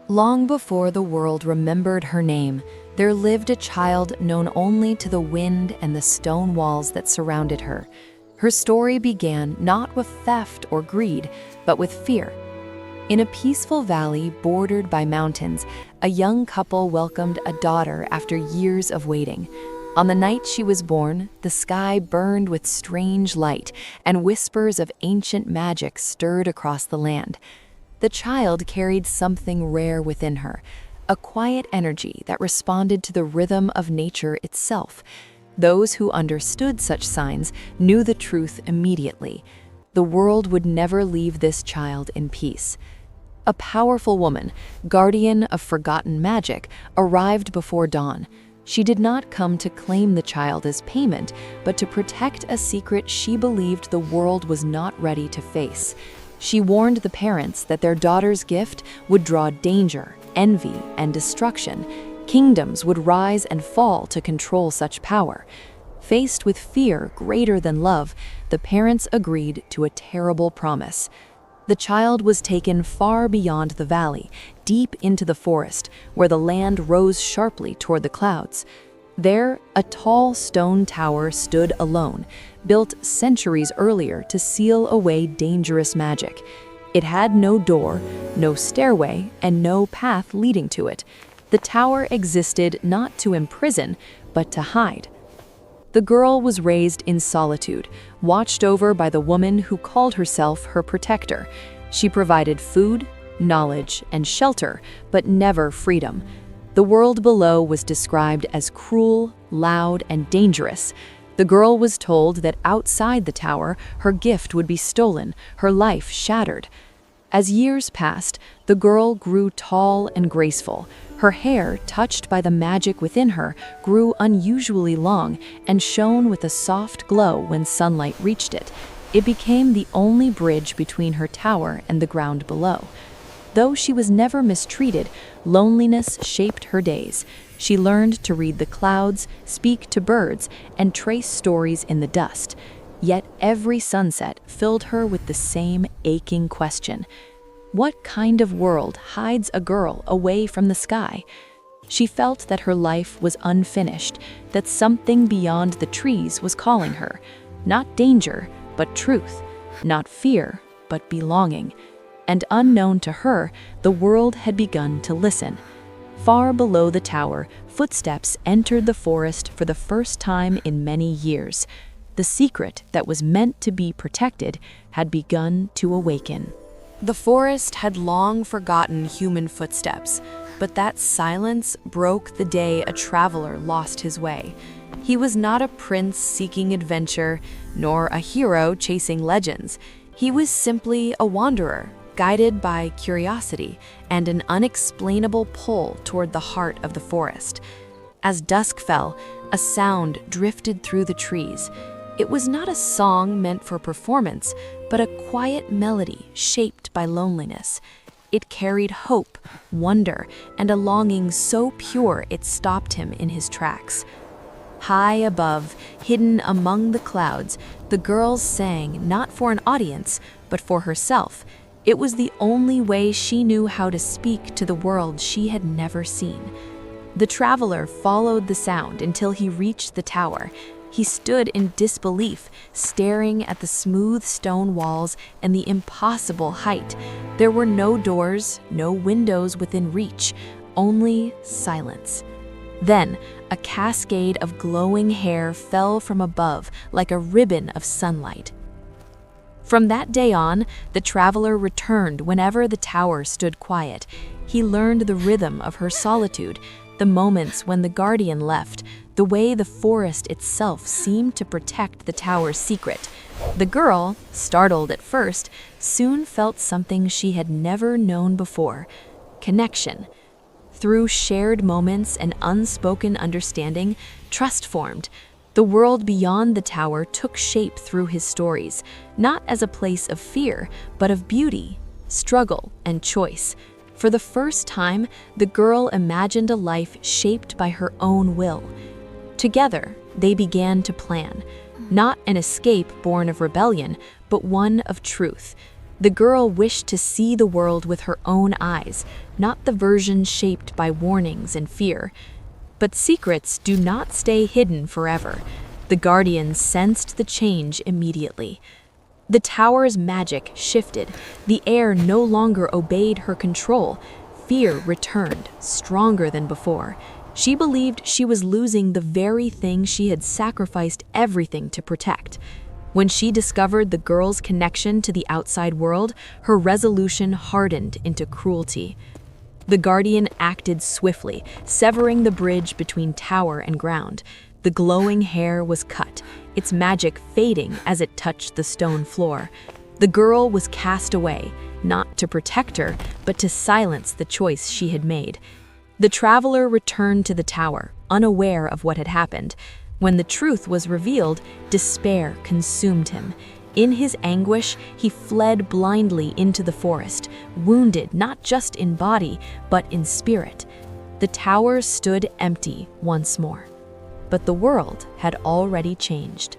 Long before the world remembered her name, there lived a child known only to the wind and the stone walls that surrounded her. Her story began not with theft or greed, but with fear. In a peaceful valley bordered by mountains, a young couple welcomed a daughter after years of waiting. On the night she was born, the sky burned with strange light, and whispers of ancient magic stirred across the land. The child carried something rare within her, a quiet energy that responded to the rhythm of nature itself. Those who understood such signs knew the truth immediately. The world would never leave this child in peace. A powerful woman, guardian of forgotten magic, arrived before dawn. She did not come to claim the child as payment, but to protect a secret she believed the world was not ready to face. She warned the parents that their daughter's gift would draw danger, envy, and destruction. Kingdoms would rise and fall to control such power. Faced with fear greater than love, the parents agreed to a terrible promise. The child was taken far beyond the valley, deep into the forest, where the land rose sharply toward the clouds. There, a tall stone tower stood alone, built centuries earlier to seal away dangerous magic. It had no door, no stairway, and no path leading to it. The tower existed not to imprison, but to hide. The girl was raised in solitude, watched over by the woman who called herself her protector. She provided food, knowledge, and shelter, but never freedom. The world below was described as cruel, loud, and dangerous. The girl was told that outside the tower, her gift would be stolen, her life shattered. As years passed, the girl grew tall and graceful. Her hair, touched by the magic within her, grew unusually long and shone with a soft glow when sunlight reached it. It became the only bridge between her tower and the ground below. Though she was never mistreated, loneliness shaped her days. She learned to read the clouds, speak to birds, and trace stories in the dust. Yet every sunset filled her with the same aching question. What kind of world hides a girl away from the sky? She felt that her life was unfinished, that something beyond the trees was calling her. Not danger, but truth. Not fear, but belonging. And unknown to her, the world had begun to listen. Far below the tower, footsteps entered the forest for the first time in many years. The secret that was meant to be protected had begun to awaken. The forest had long forgotten human footsteps, but that silence broke the day a traveler lost his way. He was not a prince seeking adventure, nor a hero chasing legends. He was simply a wanderer, guided by curiosity and an unexplainable pull toward the heart of the forest. As dusk fell, a sound drifted through the trees. It was not a song meant for performance, but a quiet melody shaped by loneliness. It carried hope, wonder, and a longing so pure it stopped him in his tracks. High above, hidden among the clouds, the girls sang not for an audience, but for herself. It was the only way she knew how to speak to the world she had never seen. The traveler followed the sound until he reached the tower. He stood in disbelief, staring at the smooth stone walls and the impossible height. There were no doors, no windows within reach, only silence. Then, a cascade of glowing hair fell from above like a ribbon of sunlight. From that day on, the traveler returned whenever the tower stood quiet. He learned the rhythm of her solitude, the moments when the guardian left, the way the forest itself seemed to protect the tower's secret. The girl, startled at first, soon felt something she had never known before: connection. Through shared moments and unspoken understanding, trust formed. The world beyond the tower took shape through his stories, not as a place of fear, but of beauty, struggle, and choice. For the first time, the girl imagined a life shaped by her own will. Together, they began to plan, not an escape born of rebellion, but one of truth. The girl wished to see the world with her own eyes, not the version shaped by warnings and fear. But secrets do not stay hidden forever. The Guardian sensed the change immediately. The tower's magic shifted. The air no longer obeyed her control. Fear returned, stronger than before. She believed she was losing the very thing she had sacrificed everything to protect. When she discovered the girl's connection to the outside world, her resolution hardened into cruelty. The Guardian acted swiftly, severing the bridge between tower and ground. The glowing hair was cut, its magic fading as it touched the stone floor. The girl was cast away, not to protect her, but to silence the choice she had made. The traveler returned to the tower, unaware of what had happened. When the truth was revealed, despair consumed him. In his anguish, he fled blindly into the forest, wounded not just in body, but in spirit. The tower stood empty once more. But the world had already changed.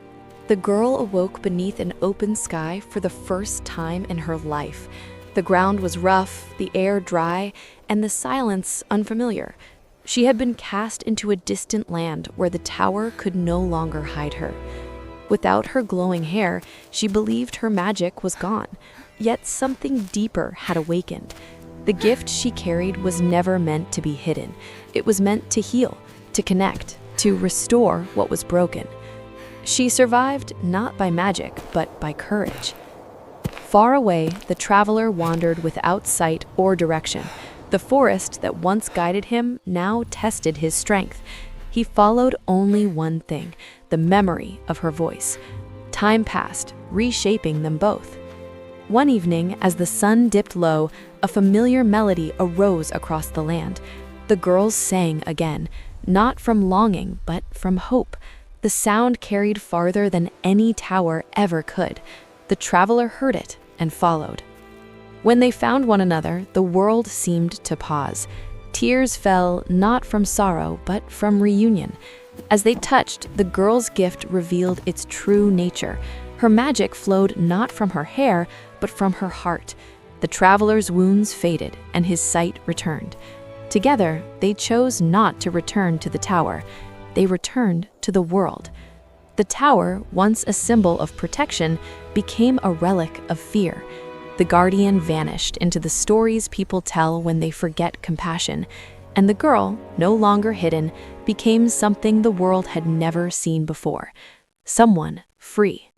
The girl awoke beneath an open sky for the first time in her life. The ground was rough, the air dry, and the silence unfamiliar. She had been cast into a distant land where the tower could no longer hide her. Without her glowing hair, she believed her magic was gone. Yet something deeper had awakened. The gift she carried was never meant to be hidden. It was meant to heal, to connect, to restore what was broken. She survived not by magic, but by courage. Far away, the traveler wandered without sight or direction. The forest that once guided him now tested his strength. He followed only one thing, the memory of her voice. Time passed, reshaping them both. One evening, as the sun dipped low, a familiar melody arose across the land. The girls sang again, not from longing, but from hope. The sound carried farther than any tower ever could. The traveler heard it and followed. When they found one another, the world seemed to pause. Tears fell not from sorrow, but from reunion. As they touched, the girl's gift revealed its true nature. Her magic flowed not from her hair, but from her heart. The traveler's wounds faded, and his sight returned. Together, they chose not to return to the tower. They returned to the world. The tower, once a symbol of protection, became a relic of fear. The Guardian vanished into the stories people tell when they forget compassion, and the girl, no longer hidden, became something the world had never seen before. Someone free.